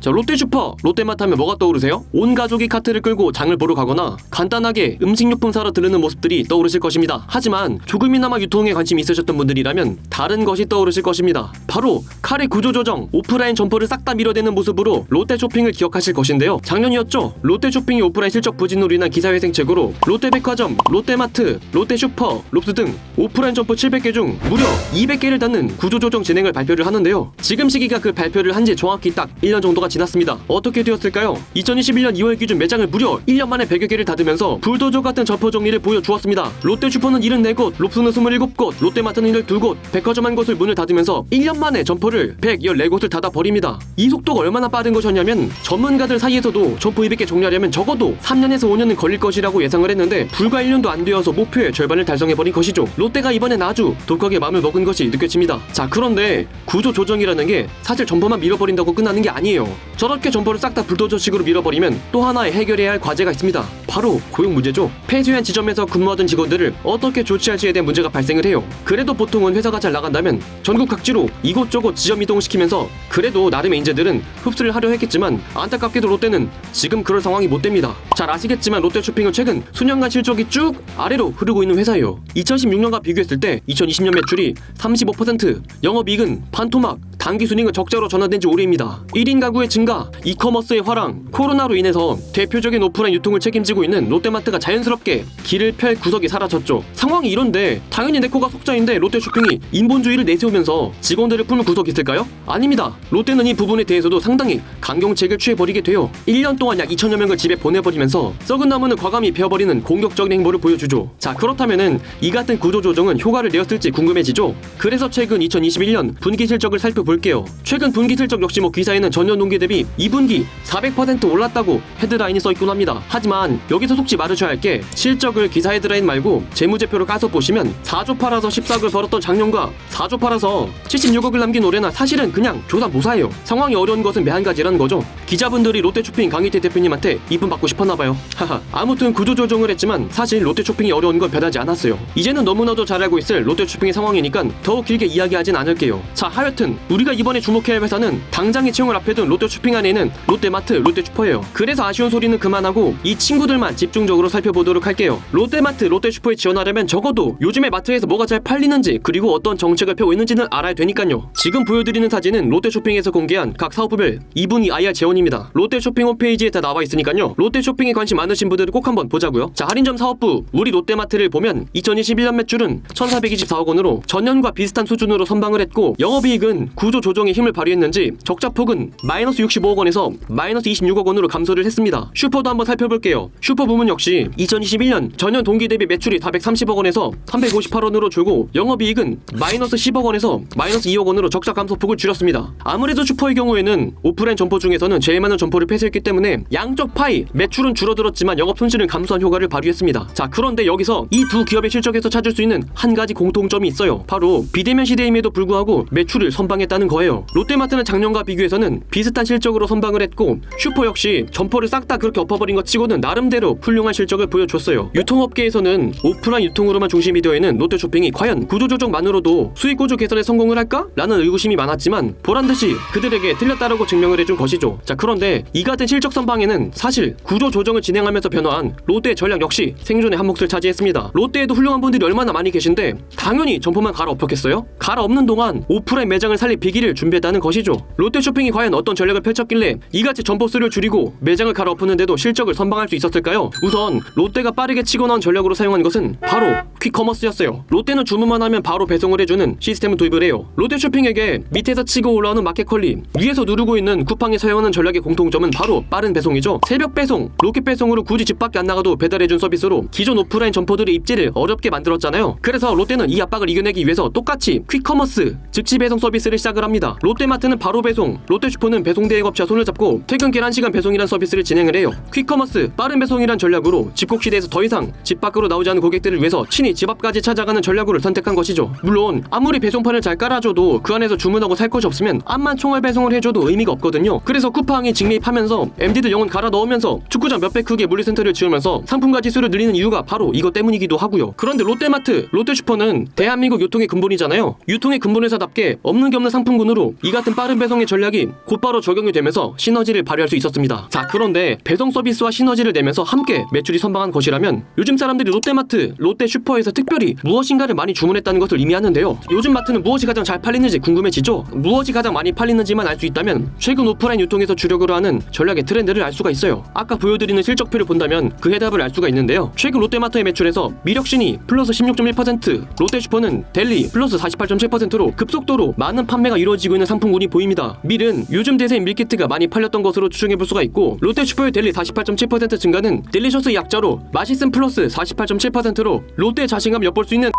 자, 롯데슈퍼, 롯데마트 하면 뭐가 떠오르세요? 온 가족이 카트를 끌고 장을 보러 가거나 간단하게 음식료품 사러 들르는 모습들이 떠오르실 것입니다. 하지만 조금이나마 유통에 관심이 있으셨던 분들이라면 다른 것이 떠오르실 것입니다. 바로 칼의 구조조정, 오프라인 점포를 싹 다 밀어대는 모습으로 롯데 쇼핑을 기억하실 것인데요. 작년이었죠. 롯데 쇼핑이 오프라인 실적 부진으로 인한 기사회생책으로 롯데백화점, 롯데마트, 롯데슈퍼, 롭스 등 오프라인 점포 700개 중 무려 200개를 닫는 구조조정 진행을 발표를 하는데요. 지금 시기가 그 발표를 한 지 정확히 딱 1년 정도가 지났습니다. 어떻게 되었을까요? 2021년 2월 기준 매장을 무려 1년 만에 100여 개를 닫으면서 불도저 같은 점포 정리를 보여주었습니다. 롯데슈퍼는 74곳, 롭스는 27곳, 롯데마트는 12곳, 백화점 한 곳을 문을 닫으면서 1년 만에 점포를 114곳을 닫아버립니다. 이 속도가 얼마나 빠른 것이었냐면 전문가들 사이에서도 점포 200개 정리하려면 적어도 3년에서 5년은 걸릴 것이라고 예상을 했는데 불과 1년도 안 되어서 목표의 절반을 달성해버린 것이죠. 롯데가 이번엔 아주 독하게 마음을 먹은 것이 느껴집니다. 자, 그런데 구조 조정이라는 게 사실 점포만 밀어버린다고 끝나는 게 아니에요. 저렇게 점포를 싹 다 불도저식으로 밀어버리면 또 하나의 해결해야 할 과제가 있습니다. 바로 고용 문제죠. 폐쇄한 지점에서 근무하던 직원들을 어떻게 조치할지에 대한 문제가 발생을 해요. 그래도 보통은 회사가 잘 나간다면 전국 각지로 이곳저곳 지점 이동시키면서 그래도 나름의 인재들은 흡수를 하려 했겠지만 안타깝게도 롯데는 지금 그럴 상황이 못 됩니다. 잘 아시겠지만 롯데쇼핑은 최근 수년간 실적이 쭉 아래로 흐르고 있는 회사예요. 2016년과 비교했을 때 2020년 매출이 35%, 영업이익은 반토막, 단기순이익은 적자로 전환된 지 오래입니다. 1인 가구의 증가, 이커머스의 화랑, 코로나로 인해서 대표적인 오프라인 유통을 책임지고 있는 롯데마트가 자연스럽게 길을 펼 구석이 사라졌죠. 상황이 이런데 당연히 내 코가 속자인데 롯데쇼핑이 인본주의를 내세우면서 직원들을 품을 구석이 있을까요? 아닙니다. 롯데는 이 부분에 대해서도 상당히 강경책을 취해버리게 돼요. 1년 동안 약 2천여 명을 집에 보내버리면서 썩은 나무는 과감히 베어버리는 공격적인 행보를 보여주죠. 자, 그렇다면은 이 같은 구조조정은 효과를 내었을지 궁금해지죠. 그래서 최근 2021년 분기 실적을 살펴볼게요. 최근 분기 실적 역시 기사에는 전년 동기 대비 2분기 400% 올랐다고 헤드라인이 써있곤 합니다. 하지만 여기서 속지 말으셔야 할 게 실적을 기사 헤드라인 말고 재무제표를 까서 보시면 4조 팔아서 14억을 벌었던 작년과 4조 팔아서 76억을 남긴 올해나 사실은 그냥 조사무사예요. 상황이 어려운 것은 매한 가지라는 거죠. 기자분들이 롯데쇼핑 강희태 대표님한테 이쁨 받고 싶었나봐요. 하하. 아무튼 구조조정을 했지만 사실 롯데쇼핑이 어려운 건 변하지 않았어요. 이제는 너무나도 잘 알고 있을 롯데쇼핑의 상황이니까 더 길게 이야기하진 않을게요. 자, 하여튼 우리가 이번에 주목해야 할 회사는 당장의 채용을 앞에 둔 롯데쇼핑 안에 있는 롯데마트, 롯데슈퍼예요. 그래서 아쉬운 소리는 그만하고 이 친구들만 집중적으로 살펴보도록 할게요. 롯데마트, 롯데슈퍼에 지원하려면 적어도 요즘에 마트에서 뭐가 잘 팔리는지 그리고 어떤 정책을 펴고 있는지는 알아야 되니까요. 지금 보여드리는 사진은 롯데쇼핑에서 공개한 각 사업부별 2분기 IR 재원입니다. 롯데쇼핑 홈페이지에 다 나와 있으니까요. 롯데쇼핑에 관심 많으신 분들은 꼭 한번 보자고요. 자, 할인점 사업부 우리 롯데마트를 보면 2021년 매출은 1,424억 원으로 전년과 비슷한 수준으로 선방을 했고 영업이익은 구조 조정에 힘을 발휘했는지 적자폭은 마이너스 65억 원에서 마이너스 26억 원으로 감소를 했습니다. 슈퍼도 한번 살펴볼게요. 슈퍼 부문 역시 2021년 전년 동기 대비 매출이 430억 원에서 358원으로 줄고 영업이익은 마이너스 10억 원에서 마이너스 2억 원으로 적자 감소폭을 줄였습니다. 아무래도 슈퍼의 경우에는 오프라인 점포 중에서는 제일 많은 점포를 폐쇄했기 때문에 양쪽 파이 매출은 줄어들었지만 영업 손실은 감소한 효과를 발휘했습니다. 자, 그런데 여기서 이 두 기업의 실적에서 찾을 수 있는 한 가지 공통점이 있어요. 바로 비대면 시대임에도 불구하고 매출을 선방했다는 거예요. 롯데마트는 작년과 비교해서는 비슷한 실적으로 선방을 했고 슈퍼 역시 점포를 싹 다 그렇게 엎어버린 것 치고는 나름대로 훌륭한 실적을 보여줬어요. 유통업계에서는 오프라인 유통으로만 중심이 되어 있는 롯데쇼핑이 과연 구조조정만으로도 수익 구조 개선에 성공을 할까? 라는 의구심이 많았지만 보란듯이 그들에게 틀렸다라고 증명을 해준 것이죠. 자, 그런데 이 같은 실적 선방에는 사실 구조조정을 진행하면서 변화한 롯데의 전략 역시 생존의 한 몫을 차지했습니다. 롯데에도 훌륭한 분들이 얼마나 많이 계신데 당연히 점포만 갈아엎었겠어요? 갈아엎는 동안 오프라인 매장을 살릴 비기를 준비했다는 것이죠. 롯데쇼핑이 과연 어떤 전략을 펼쳤길래 이같이 점포 수를 줄이고 매장을 갈아엎었는데도 실적을 선방할 수 있었을까요? 우선 롯데가 빠르게 치고 나온 전략으로 사용한 것은 바로 퀵커머스였어요. 롯데는 주문만 하면 바로 배송을 해주는 시스템을 도입을 해요. 롯데쇼핑에게 밑에서 치고 올라오는 마켓컬리, 위에서 누르고 있는 쿠팡이 사용하는 전략의 공통점은 바로 빠른 배송이죠. 새벽 배송, 로켓 배송으로 굳이 집 밖에 안 나가도 배달해준 서비스로 기존 오프라인 점포들의 입지를 어렵게 만들었잖아요. 그래서 롯데는 이 압박을 이겨내기 위해서 똑같이 퀵커머스, 즉시 배송 서비스를 시작을 합니다. 롯데마트는 바로 배송, 롯데슈퍼는 배송 대행업체와 손을 잡고 퇴근 1시간 배송이란 서비스를 진행을 해요. 퀵커머스, 빠른 배송이란 전략으로 집콕 시대에서 더 이상 집 밖으로 나오지 않은 고객들을 위해서 친히 집 앞까지 찾아가는 전략으로 선택한 것이죠. 물론 아무리 배송판을 잘 깔아줘도 그 안에서 주문하고 살 것이 없으면 암만 총알 배송을 해줘도 의미가 없거든요. 그래서 쿠팡이 직매입하면서 MD들 영혼 갈아 넣으면서 축구장 몇백 흑의 물류센터를 지으면서 상품가 지수를 늘리는 이유가 바로 이것 때문이기도 하고요. 그런데 롯데마트, 롯데슈퍼는 대한민국 유통의 근본이잖아요. 유통의 근본 회사답게 없는 게 없는 상품 상품군으로 이 같은 빠른 배송의 전략이 곧바로 적용이 되면서 시너지를 발휘할 수 있었습니다. 자, 그런데 배송 서비스와 시너지를 내면서 함께 매출이 선방한 것이라면 요즘 사람들이 롯데마트, 롯데슈퍼에서 특별히 무엇인가를 많이 주문했다는 것을 의미하는데요. 요즘 마트는 무엇이 가장 잘 팔리는지 궁금해지죠? 무엇이 가장 많이 팔리는지만 알 수 있다면 최근 오프라인 유통에서 주력으로 하는 전략의 트렌드를 알 수가 있어요. 아까 보여드리는 실적표를 본다면 그 해답을 알 수가 있는데요. 최근 롯데마트의 매출에서 미력신이 플러스 16.1%, 롯데슈퍼는 델리 플러스 48.7%로 급속도로 많은 판매가 이루어지고 있는 상품군이 보입니다. 밀은 요즘 대세인 밀키트가 많이 팔렸던 것으로 추정해볼 수가 있고, 롯데슈퍼의 델리 48.7% 증가는 델리셔스 약자로 맛있음 플러스 48.7%로 롯데의 자신감 엿볼 수 있는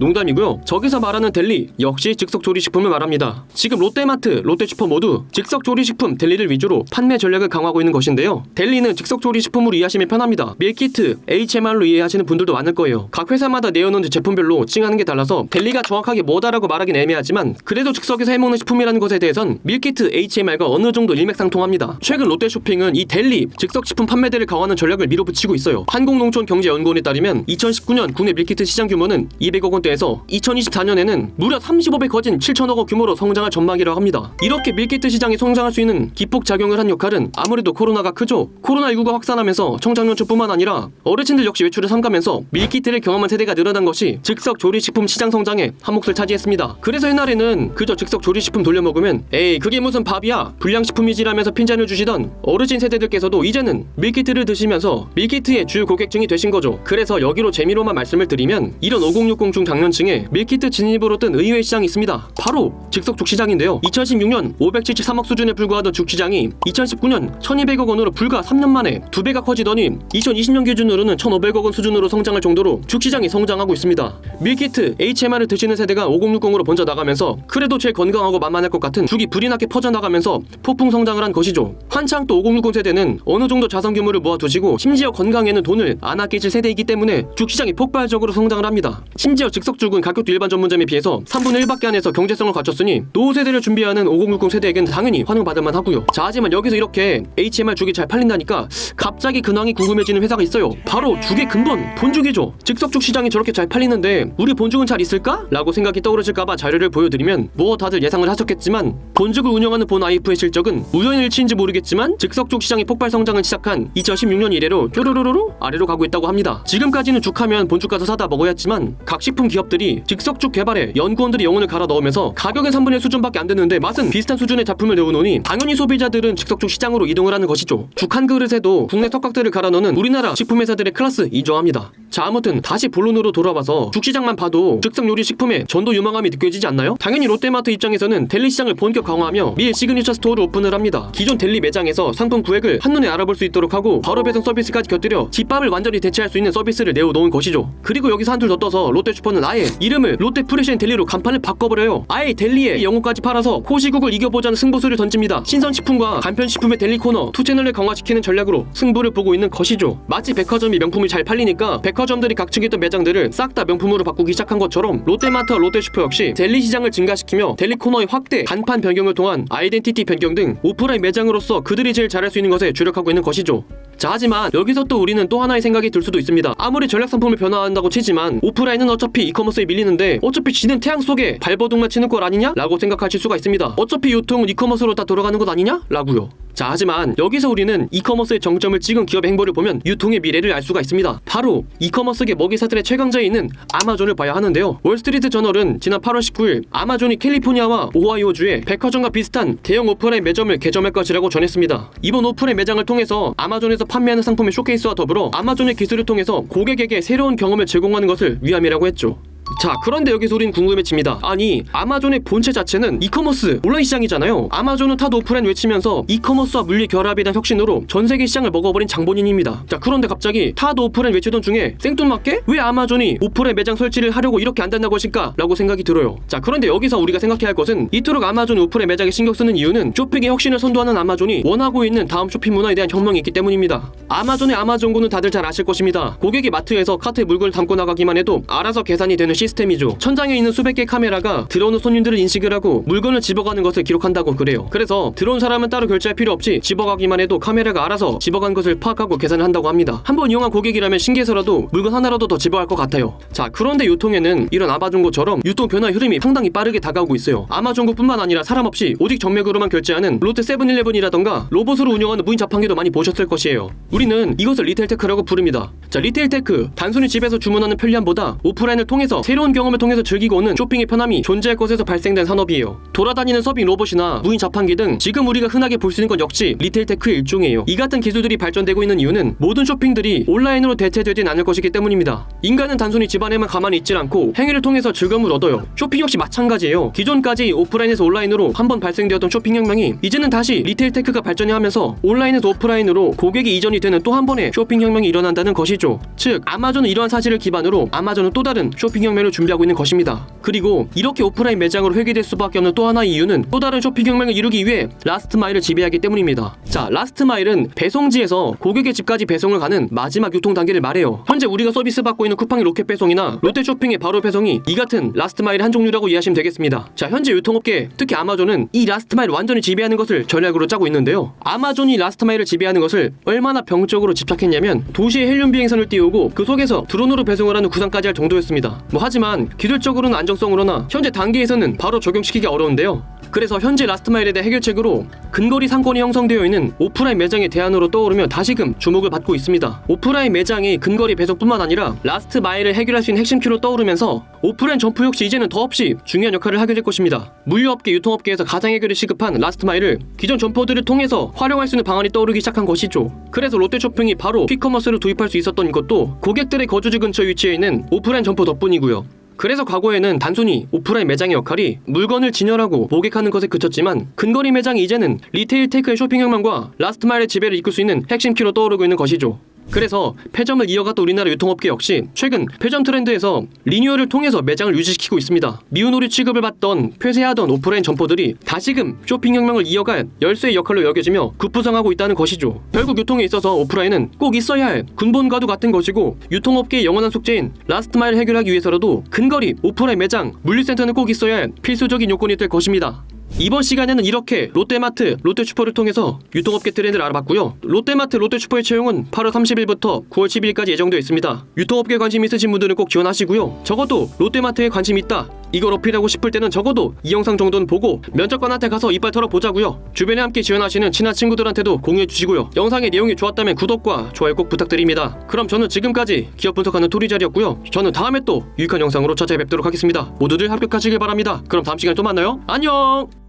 농담이고요. 저기서 말하는 델리 역시 즉석조리식품을 말합니다. 지금 롯데마트, 롯데슈퍼 모두 즉석조리식품 델리를 위주로 판매 전략을 강화하고 있는 것인데요. 델리는 즉석조리식품으로 이해하시면 편합니다. 밀키트, HMR로 이해하시는 분들도 많을 거예요. 각 회사마다 내어놓은 제품별로 칭하는 게 달라서 델리가 정확하게 뭐다라고 말하긴 애매하지만 그래도 즉석에서 해먹는 식품이라는 것에 대해선 밀키트, HMR과 어느 정도 일맥상통합니다. 최근 롯데쇼핑은 이 델리, 즉석식품 판매대를 강화하는 전략을 밀어붙이고 있어요. 한국농촌경제연구원에 따르면 2019년 국내 밀키트 시장 규모는 200억 원대 에서 2024년에는 무려 35배 커진 7천억 원 규모로 성장할 전망이라고 합니다. 이렇게 밀키트 시장이 성장할 수 있는 기폭작용을 한 역할은 아무래도 코로나가 크죠. 코로나19가 확산하면서 청장년층뿐만 아니라 어르신들 역시 외출을 삼가면서 밀키트를 경험한 세대가 늘어난 것이 즉석 조리식품 시장 성장에 한 몫을 차지했습니다. 그래서 옛날에는 그저 즉석 조리식품 돌려 먹으면 에이 그게 무슨 밥이야 불량식품이지라면서 핀잔을 주시던 어르신 세대들께서도 이제는 밀키트를 드시면서 밀키트의 주 고객층이 되신 거죠. 그래서 여기로 재미로만 말씀을 드리면 이런 5060 중 장년층에 밀키트 진입으로 뜬 의외의 시장이 있습니다. 바로 즉석죽 시장인데요. 2016년 573억 수준에 불과하던 죽 시장이 2019년 1200억 원으로 불과 3년 만에 2배가 커지더니 2020년 기준으로는 1500억 원 수준으로 성장할 정도로 죽 시장이 성장하고 있습니다. 밀키트, HMR을 드시는 세대가 5060으로 번져 나가면서 그래도 제일 건강하고 만만할 것 같은 죽이 불이 나게 퍼져나가면서 폭풍 성장을 한 것이죠. 한창 또 5060 세대는 어느 정도 자산 규모를 모아두시고 심지어 건강에는 돈을 안 아끼실 세대이기 때문에 죽 시장이 폭발적으로 성장을 합니다. 심지어 즉석죽은 가격도 일반 전문점에 비해서 3분의 1밖에 안 해서 경제성을 갖췄으니 노후 세대를 준비하는 5060 세대에겐 당연히 환영받을만 하고요. 자, 하지만 여기서 이렇게 HMR 죽이 잘 팔린다니까 갑자기 근황이 궁금해지는 회사가 있어요. 바로 죽의 근본 본죽이죠. 즉석죽 시장이 저렇게 잘 팔리는데 우리 본죽은 잘 있을까? 라고 생각이 떠오르실까봐 자료를 보여드리면 뭐 다들 예상을 하셨겠지만 본죽을 운영하는 본 IF의 실적은 우연일치인지 모르겠지만 즉석죽 시장이 폭발 성장을 시작한 2016년 이래로 쪼르르르 아래로 가고 있다고 합니다. 지금까지는 죽하면 본죽 가서 사다 먹어야 했지만 각 식품 기업들이 즉석죽 개발에 연구원들이 영혼을 갈아 넣으면서 가격은 3분의 1 수준밖에 안 되는데 맛은 비슷한 수준의 작품을 내어놓으니 당연히 소비자들은 즉석죽 시장으로 이동을 하는 것이죠. 죽 한 그릇에도 국내 석각들을 갈아 넣는 우리나라 식품회사들의 클래스 인정합니다. 자, 아무튼 다시 본론으로 돌아와서 죽 시장만 봐도 즉석 요리 식품의 전도 유망함이 느껴지지 않나요? 당연히 롯데마트 입장에서는 델리 시장을 본격 강화하며 밀 시그니처 스토어를 오픈을 합니다. 기존 델리 매장에서 상품 구획을 한눈에 알아볼 수 있도록 하고 바로 배송 서비스까지 곁들여 집밥을 완전히 대체할 수 있는 서비스를 내어놓은 것이죠. 그리고 여기서 한줄 더 떠서 롯데슈퍼는 아예 이름을 롯데 프레시 앤 델리로 간판을 바꿔버려요. 아예 델리의 영혼까지 팔아서 코시국을 이겨보자는 승부수를 던집니다. 신선식품과 간편식품의 델리 코너 투 채널을 강화시키는 전략으로 승부를 보고 있는 것이죠. 마치 백화점이 명품이 잘 팔리니까 백화점들이 각축했던 매장들을 싹 다 명품으로 바꾸기 시작한 것처럼 롯데마트와 롯데슈퍼 역시 델리 시장을 증가시키며 델리 코너의 확대, 간판 변경을 통한 아이덴티티 변경 등 오프라인 매장으로서 그들이 제일 잘할 수 있는 것에 주력하고 있는 것이죠. 자, 하지만 여기서 또 우리는 또 하나의 생각이 들 수도 있습니다. 아무리 전략 상품을 변화한다고 치지만 오프라인은 어차피 이커머스에 밀리는데 어차피 지는 태양 속에 발버둥만 치는 꼴 아니냐? 라고 생각하실 수가 있습니다. 어차피 유통은 이커머스로 다 돌아가는 것 아니냐? 라고요. 자, 하지만 여기서 우리는 이커머스의 정점을 찍은 기업의 행보를 보면 유통의 미래를 알 수가 있습니다. 바로 이커머스계 먹이사들의 최강자에 있는 아마존을 봐야 하는데요. 월스트리트 저널은 지난 8월 19일 아마존이 캘리포니아와 오하이오주에 백화점과 비슷한 대형 오프라인 매점을 개점할 것이라고 전했습니다. 이번 오프라인 매장을 통해서 아마존에서 판매하는 상품의 쇼케이스와 더불어 아마존의 기술을 통해서 고객에게 새로운 경험을 제공하는 것을 위함이라고 했죠. 자, 그런데 여기서 우린 궁금해집니다. 아니, 아마존의 본체 자체는 이커머스 온라인 시장이잖아요. 아마존은 타 오프라인 외치면서 이커머스와 물리 결합에 대한 혁신으로 전세계 시장을 먹어버린 장본인입니다. 자, 그런데 갑자기 타 오프라인 외치던 중에 생뚱맞게 왜 아마존이 오프라인 매장 설치를 하려고 이렇게 안 된다고 하실까? 라고 생각이 들어요. 자, 그런데 여기서 우리가 생각해야 할 것은 이토록 아마존이 오프라인 매장에 신경 쓰는 이유는 쇼핑의 혁신을 선도하는 아마존이 원하고 있는 다음 쇼핑 문화에 대한 혁명이 있기 때문입니다. 아마존의 아마존고는 다들 잘 아실 것입니다. 고객이 마트에서 카트에 물건을 담고 나가기만 해도 알아서 계산이 되는 시스템이죠. 천장에 있는 수백 개의 카메라가 들어오는 손님들을 인식을 하고 물건을 집어가는 것을 기록한다고 그래요. 그래서 들어온 사람은 따로 결제할 필요 없이 집어가기만 해도 카메라가 알아서 집어간 것을 파악하고 계산을 한다고 합니다. 한번 이용한 고객이라면 신기해서라도 물건 하나라도 더 집어갈 것 같아요. 자, 그런데 유통에는 이런 아마존고처럼 유통 변화 흐름이 상당히 빠르게 다가오고 있어요. 아마존고뿐만 아니라 사람 없이 오직 정맥으로만 결제하는 롯데 세븐일레븐이라던가 로봇으로 운영하는 무인 자판기도 많이 보셨을 것이에요. 우리는 이것을 리테일 테크라고 부릅니다. 자, 리테일 테크, 단순히 집에서 주문하는 편리함보다 오프라인을 통해서 새로운 경험을 통해서 즐기고 오는 쇼핑의 편함이 존재할 것에서 발생된 산업이에요. 돌아다니는 서빙 로봇이나 무인 자판기 등 지금 우리가 흔하게 볼 수 있는 것 역시 리테일 테크의 일종이에요. 이 같은 기술들이 발전되고 있는 이유는 모든 쇼핑들이 온라인으로 대체되진 않을 것이기 때문입니다. 인간은 단순히 집안에만 가만히 있질 않고 행위를 통해서 즐거움을 얻어요. 쇼핑 역시 마찬가지예요. 기존까지 오프라인에서 온라인으로 한번 발생되었던 쇼핑 혁명이 이제는 다시 리테일 테크가 발전해 하면서 온라인에서 오프라인으로 고객이 이전이 되는 또 한 번의 쇼핑 혁명이 일어난다는 것이죠. 즉, 아마존은 이러한 사실을 기반으로 아마존은 또 다른 쇼핑 혁명을 준비하고 있는 것입니다. 그리고 이렇게 오프라인 매장으로 회귀될 수밖에 없는 또 하나의 이유는 또 다른 쇼핑 혁명을 이루기 위해 라스트 마일을 지배하기 때문입니다. 자, 라스트 마일은 배송지에서 고객의 집까지 배송을 가는 마지막 유통 단계를 말해요. 현재 우리가 서비스 받고 있는 쿠팡의 로켓 배송이나 롯데 쇼핑의 바로 배송이 이 같은 라스트 마일의 한 종류라고 이해하시면 되겠습니다. 자, 현재 유통업계, 특히 아마존은 이 라스트 마일을 완전히 지배하는 것을 전략으로 짜고 있는데요. 아마존이 라스트 마일을 지배하는 것을 얼마나 병적으로 집착했냐면 도시에 헬륨 비행선을 띄우고 그 속에서 드론으로 배송을 하는 구상까지 할 정도였습니다. 하지만 기술적으로는 안정성으로나 현재 단계에서는 바로 적용시키기 어려운데요. 그래서 현재 라스트마일에 대한 해결책으로 근거리 상권이 형성되어 있는 오프라인 매장의 대안으로 떠오르며 다시금 주목을 받고 있습니다. 오프라인 매장이 근거리 배송뿐만 아니라 라스트마일을 해결할 수 있는 핵심 키로 떠오르면서 오프라인 점포 역시 이제는 더없이 중요한 역할을 하게 될 것입니다. 물류업계, 유통업계에서 가장 해결이 시급한 라스트마일을 기존 점포들을 통해서 활용할 수 있는 방안이 떠오르기 시작한 것이죠. 그래서 롯데쇼핑이 바로 퀵커머스를 도입할 수 있었던 것도 고객들의 거주지 근처 위치해 있는 오프라인 점포 덕분이고요. 그래서 과거에는 단순히 오프라인 매장의 역할이 물건을 진열하고 모객하는 것에 그쳤지만 근거리 매장이 이제는 리테일 테크의 쇼핑 혁명과 라스트마일의 지배를 이끌 수 있는 핵심 키로 떠오르고 있는 것이죠. 그래서 폐점을 이어갔던 우리나라 유통업계 역시 최근 폐점 트렌드에서 리뉴얼을 통해서 매장을 유지시키고 있습니다. 미운오리 취급을 받던 폐쇄하던 오프라인 점포들이 다시금 쇼핑 혁명을 이어갈 열쇠의 역할로 여겨지며 급부상하고 있다는 것이죠. 결국 유통에 있어서 오프라인은 꼭 있어야 할 군본과도 같은 것이고 유통업계의 영원한 숙제인 라스트마일을 해결하기 위해서라도 근거리, 오프라인 매장, 물류센터는 꼭 있어야 할 필수적인 요건이 될 것입니다. 이번 시간에는 이렇게 롯데마트, 롯데슈퍼를 통해서 유통업계 트렌드를 알아봤고요. 롯데마트, 롯데슈퍼의 채용은 8월 30일부터 9월 10일까지 예정되어 있습니다. 유통업계에 관심 있으신 분들은 꼭 지원하시고요. 적어도 롯데마트에 관심 있다, 이걸 어필하고 싶을 때는 적어도 이 영상 정도는 보고 면접관한테 가서 이빨 털어보자고요. 주변에 함께 지원하시는 친한 친구들한테도 공유해주시고요. 영상의 내용이 좋았다면 구독과 좋아요 꼭 부탁드립니다. 그럼 저는 지금까지 기업 분석하는 토리자리였고요. 저는 다음에 또 유익한 영상으로 찾아뵙도록 하겠습니다. 모두들 합격하시길 바랍니다. 그럼 다음 시간에 또 만나요. 안녕!